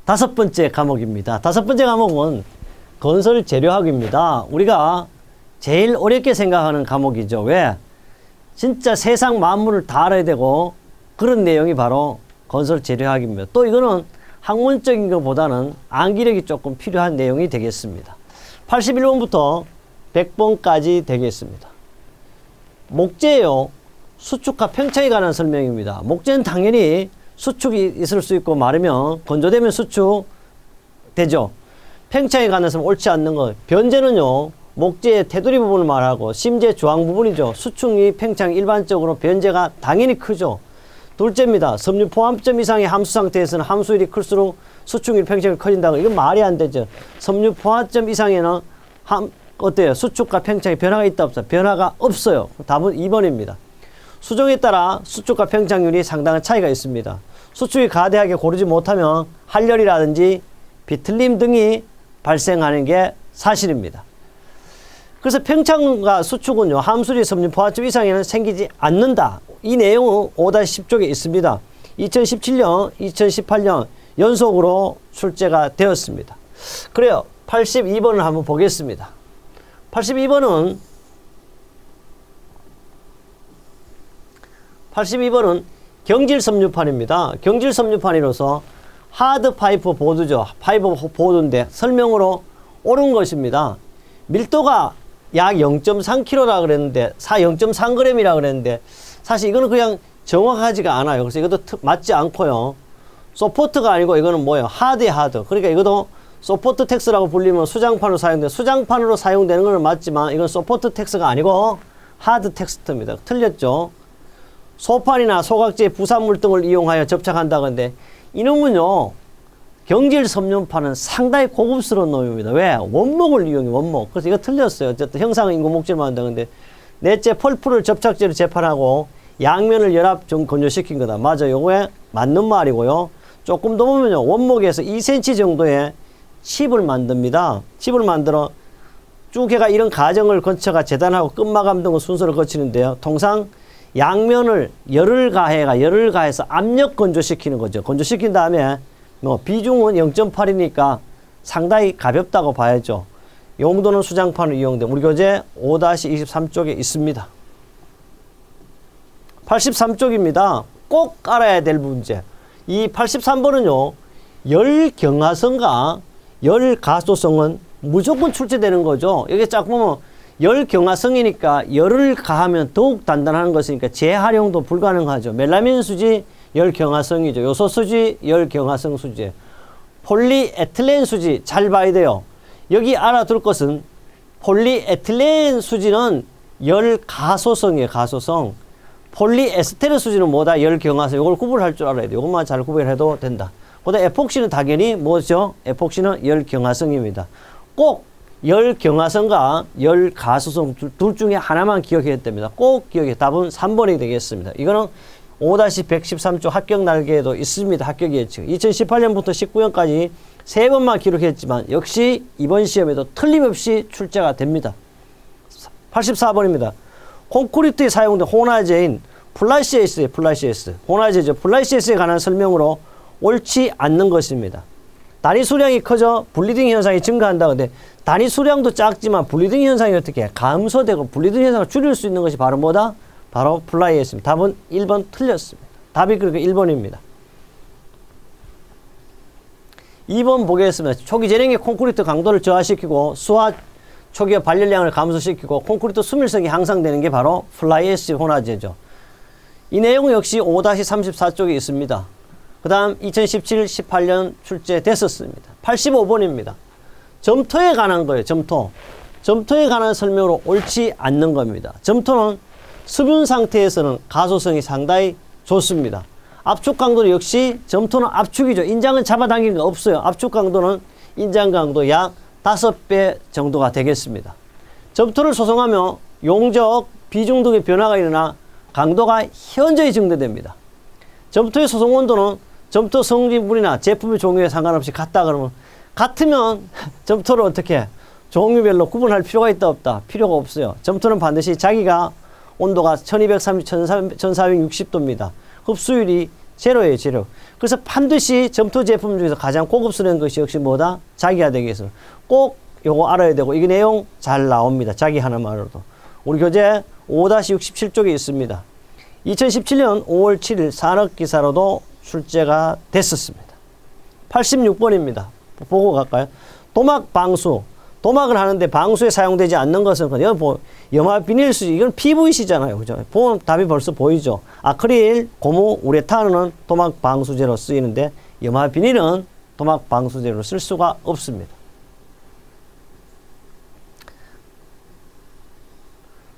다섯 번째 과목입니다. 다섯 번째 과목은 건설 재료학입니다. 우리가 제일 어렵게 생각하는 과목이죠. 왜? 진짜 세상 만물을 다 알아야 되고 그런 내용이 바로 건설 재료학입니다. 또 이거는 학문적인 것보다는 암기력이 조금 필요한 내용이 되겠습니다. 81번부터 100번까지 되겠습니다. 목재요. 수축과 평창에 관한 설명입니다. 목재는 당연히 수축이 있을 수 있고 마르면 건조되면 수축 되죠. 평창에 관한 설명 옳지 않는 것. 변제는요. 목재의 테두리 부분을 말하고 심재 주황 부분이죠. 수축이 평창 일반적으로 변제가 당연히 크죠. 둘째입니다. 섬유 포함점 이상의 함수 상태에서는 함수율이 클수록 수축률 평창이 커진다고. 이건 말이 안 되죠. 섬유 포함점 이상에는 어때요? 수축과 평창에 변화가 있다 없다? 변화가 없어요. 답은 2번입니다. 수종에 따라 수축과 평창률이 상당한 차이가 있습니다. 수축이 가대하게 고르지 못하면 한열이라든지 비틀림 등이 발생하는 게 사실입니다. 그래서 평창과 수축은요, 함수리 섬유 포화점 이상에는 생기지 않는다. 이 내용은 5-10쪽에 있습니다. 2017년, 2018년 연속으로 출제가 되었습니다. 그래요. 82번을 한번 보겠습니다. 82번은 경질 섬유판입니다. 경질 섬유판이로서 하드 파이프 보드죠. 파이프 보드인데 설명으로 옳은 것입니다. 밀도가 약 0.3kg라 그랬는데 0.3g이라 그랬는데 사실 이거는 그냥 정확하지가 않아요. 그래서 이것도 맞지 않고요. 소포트가 아니고 이거는 뭐예요? 하드에 하드. 그러니까 이것도 소포트 텍스라고 불리면 수장판으로 사용되는 건 맞지만 이건 소포트 텍스가 아니고 하드 텍스트입니다. 틀렸죠? 소판이나 소각제 부산물 등을 이용하여 접착한다건데 이놈은요. 경질 섬유판은 상당히 고급스러운 놈입니다. 왜? 원목을 이용해, 원목. 그래서 이거 틀렸어요. 어쨌든 형상은 인공 목재만 한다는데 넷째 펄프를 접착제로 재판하고 양면을 열압 좀 건조시킨 거다. 맞아. 요거에 맞는 말이고요. 조금 더 보면요. 원목에서 2cm 정도의 칩을 만듭니다. 칩을 만들어 쭉 해가 이런 과정을 거쳐가 재단하고 끝마감 등의 순서를 거치는데요. 통상 양면을 열을 가해서 압력 건조시키는 거죠. 건조시킨 다음에 뭐 비중은 0.8이니까 상당히 가볍다고 봐야죠. 용도는 수장판을 이용돼 우리 교재 5-23쪽에 있습니다. 83쪽입니다. 꼭 알아야 될 문제. 이 83번은요. 열 경화성과 열 가소성은 무조건 출제되는 거죠. 여기 쫙 보면 열 경화성이니까 열을 가하면 더욱 단단한 것이니까 재활용도 불가능하죠. 멜라민 수지 열 경화성이죠. 요소 수지 열 경화성 수지. 폴리에틸렌 수지 잘 봐야 돼요. 여기 알아둘 것은 폴리에틸렌 수지는 열 가소성이에요. 가소성. 폴리에스테르 수지는 뭐다? 열 경화성. 이걸 구분할 줄 알아야 돼요. 이것만 잘 구별해도 된다. 그다음 에폭시는 당연히 뭐죠? 에폭시는 열 경화성입니다. 꼭 열 경화성과 열 가소성 둘 중에 하나만 기억해야 됩니다. 꼭 기억해. 답은 3번이 되겠습니다. 이거는 5-113조 합격 날개에도 있습니다. 합격 예측. 2018년부터 19년까지 3번만 기록했지만 역시 이번 시험에도 틀림없이 출제가 됩니다. 84번입니다. 콘크리트에 사용된 혼화제인 플라시에스의 플라시에스. 혼화제죠. 플라시에스에 관한 설명으로 옳지 않는 것입니다. 단위 수량이 커져 블리딩 현상이 증가한다. 근데 단위 수량도 작지만 블리딩 현상이 어떻게 감소되고 블리딩 현상을 줄일 수 있는 것이 바로 뭐다? 바로 플라이였습니다. 답은 1번 틀렸습니다. 답이 그렇게 1번입니다. 2번 보겠습니다. 초기 재량의 콘크리트 강도를 저하시키고 수화 초기의 발열량을 감소시키고 콘크리트 수밀성이 향상되는 게 바로 플라이애시 혼화제죠. 이 내용은 역시 5-34쪽에 있습니다. 그 다음 2017, 18년 출제됐었습니다. 85번입니다. 점토에 관한 거예요. 점토. 점토에 관한 설명으로 옳지 않는 겁니다. 점토는 수분 상태에서는 가소성이 상당히 좋습니다. 압축 강도 역시 점토는 압축이죠. 인장은 잡아당기는 거 없어요. 압축 강도는 인장 강도 약 5배 정도가 되겠습니다. 점토를 소성하며 용적, 비중 등의 변화가 일어나 강도가 현저히 증대됩니다. 점토의 소성 온도는 점토 성질물이나 제품의 종류에 상관없이 같다 그러면 같으면 점토를 어떻게 종류별로 구분할 필요가 있다 없다? 필요가 없어요. 점토는 반드시 자기가 온도가 1230, 1460도입니다. 흡수율이 제로예요, 제로. 그래서 반드시 점토 제품 중에서 가장 고급스러운 것이 역시 뭐다? 자기가 되겠어. 꼭 요거 알아야 되고, 이게 내용 잘 나옵니다. 자기 하나만으로도. 우리 교재 5-67쪽에 있습니다. 2017년 5월 7일 산업기사로도 출제가 됐었습니다. 86번입니다. 보고 갈까요? 도막 방수. 도막을 하는데 방수에 사용되지 않는 것은 염화 비닐수지. 이건 PVC잖아요. 그죠? 보면 답이 벌써 보이죠? 아크릴, 고무, 우레탄은 도막 방수제로 쓰이는데 염화 비닐은 도막 방수제로 쓸 수가 없습니다.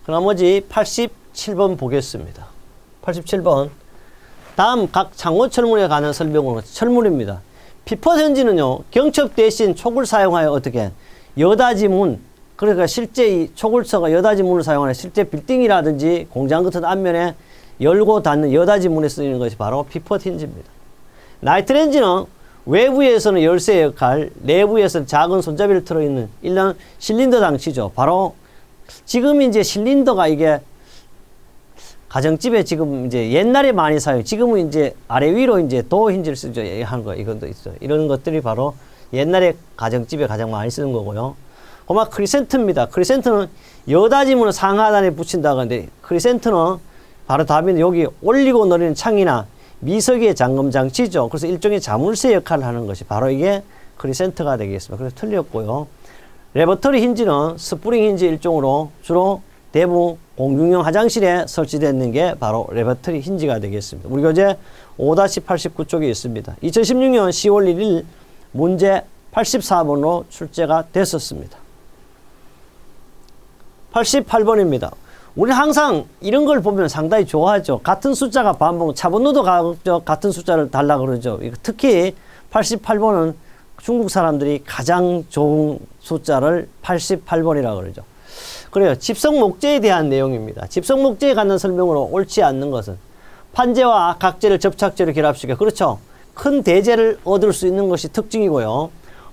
그 나머지 87번 보겠습니다. 87번. 다음 각 창호 철문에 관한 설명으로 철문입니다. 피퍼 현지는요, 경첩 대신 촉을 사용하여 어떻게 여닫이문, 그러니까 실제 이 촉을서가 여닫이문을 사용하는 실제 빌딩이라든지 공장 같은 앞면에 열고 닫는 여닫이문에 쓰이는 것이 바로 피퍼 힌지입니다. 나이트렌지는 외부에서는 열쇠 역할, 내부에서는 작은 손잡이를 틀어있는 일련 실린더 장치죠. 바로 지금 이제 실린더가 이게 가정집에 지금 이제 옛날에 많이 사용, 지금은 이제 아래 위로 이제 도 힌지를 쓰죠. 한 거, 이것도 있어요. 이런 것들이 바로 옛날에 가정집에 가장 많이 쓰는 거고요. 고마 크리센트입니다. 크리센트는 여닫이문을 상하단에 붙인다고 하는데, 크리센트는 바로 답인 여기 올리고 내리는 창이나 미석의 잠금 장치죠. 그래서 일종의 자물쇠 역할을 하는 것이 바로 이게 크리센트가 되겠습니다. 그래서 틀렸고요. 레버터리 힌지는 스프링 힌지 일종으로 주로 대부분 공중용 화장실에 설치되는 게 바로 레버터리 힌지가 되겠습니다. 우리 교재 5-89쪽에 있습니다. 2016년 10월 1일 문제 84번으로 출제가 됐었습니다. 88번입니다. 우리는 항상 이런 걸 보면 상당히 좋아하죠. 같은 숫자가 반복, 차번호도 같은 숫자를 달라고 그러죠. 특히 88번은 중국 사람들이 가장 좋은 숫자를 88번이라고 그러죠. 그래요. 집성 목재에 대한 내용입니다. 집성 목재에 관한 설명으로 옳지 않는 것은 판재와 각재를 접착제로 결합시켜. 그렇죠. 큰 대재를 얻을 수 있는 것이 특징이고요.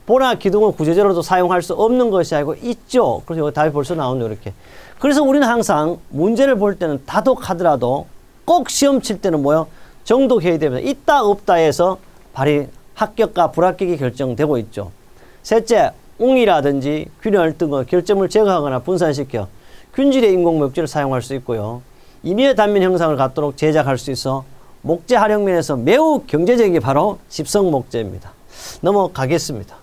보나 기둥을 구조제로도 사용할 수 없는 것이 아니고 있죠. 그래서 여기 답이 벌써 나오네요. 이렇게. 그래서 우리는 항상 문제를 볼 때는 다독하더라도 꼭 시험 칠 때는 뭐요? 정독해야 됩니다. 있다 없다 해서 발이 합격과 불합격이 결정되고 있죠. 셋째, 웅이라든지 균열 등의 결점을 제거하거나 분산시켜 균질의 인공 목재를 사용할 수 있고요. 임의의 단면 형상을 갖도록 제작할 수 있어 목재 활용면에서 매우 경제적인 게 바로 집성 목재입니다. 넘어가겠습니다.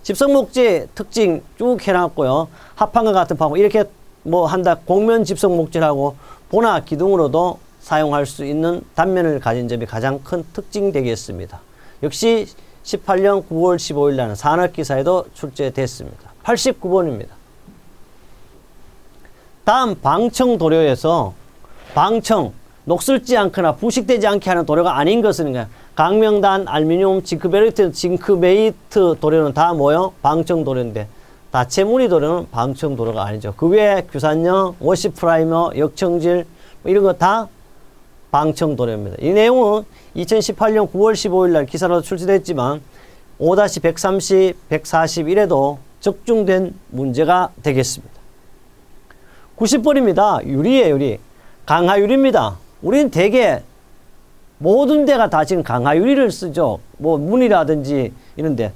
집성 목재 특징 쭉 해놨고요. 합판과 같은 파고 이렇게 뭐 한다. 곡면 집성 목재라고 보나 기둥으로도 사용할 수 있는 단면을 가진 점이 가장 큰 특징 되겠습니다. 역시 18년 9월 15일 날 산업기사에도 출제됐습니다. 89번입니다. 다음 방청도료에서 방청, 녹슬지 않거나 부식되지 않게 하는 도료가 아닌 것은 강명단, 알루미늄, 징크베이트 도료는 다 뭐요? 방청도료인데 다채무늬 도료는 방청도료가 아니죠. 그 외에 규산염, 워시프라이머, 역청질 이런 거 다 방청도료입니다. 이 내용은 2018년 9월 15일 날 기사로 출시됐지만 5-130, 141에도 적중된 문제가 되겠습니다. 90번입니다. 유리예요, 유리. 강화유리입니다. 우리는 대개 모든 데가 다 지금 강화유리를 쓰죠. 뭐 문이라든지 이런데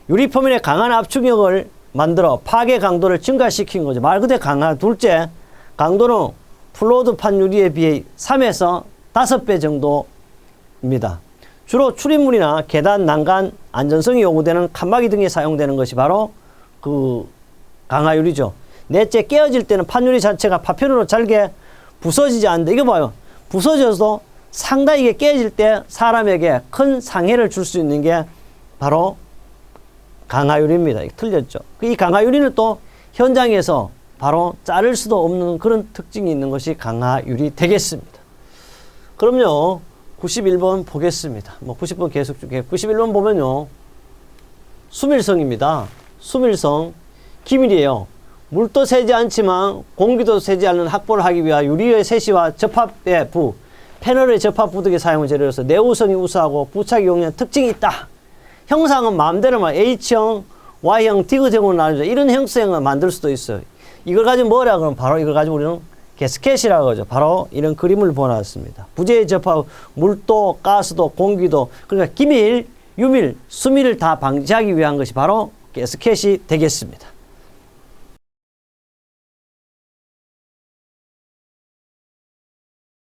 유리 표면에 강한 압축력을 만들어 파괴 강도를 증가시킨 거죠. 말 그대로 강화. 둘째, 강도는 플로드판 유리에 비해 3에서 5배 정도입니다. 주로 출입문이나 계단, 난간, 안전성이 요구되는 칸막이 등에 사용되는 것이 바로 그 강화유리죠. 넷째, 깨어질 때는 판유리 자체가 파편으로 잘게 부서지지 않는다. 이거 봐요. 부서져서 상당히 이게 깨질 때 사람에게 큰 상해를 줄 수 있는 게 바로 강화유리입니다. 틀렸죠. 이 강화유리는 또 현장에서 바로 자를 수도 없는 그런 특징이 있는 것이 강화유리 되겠습니다. 그럼요. 91번 보겠습니다. 뭐 90번 계속 중에 91번 보면요. 수밀성입니다. 수밀성 기밀이에요. 물도 새지 않지만 공기도 새지 않는 확보를 하기 위한 유리의 세시와 접합의 부, 패널의 접합부 등의 사용 재료로서 내우성이 우수하고 부착 용량 특징이 있다. 형상은 마음대로 H형, Y형, 디귿형으로 나누죠. 이런 형성을 만들 수도 있어요. 이걸 가지고 뭐라 그러면 바로 이걸 가지고 우리는 게스켓이라고 하죠. 바로 이런 그림을 보았습니다. 부재에 접하고 물도, 가스도, 공기도, 그러니까 기밀, 유밀, 수밀을 다 방지하기 위한 것이 바로 게스켓이 되겠습니다.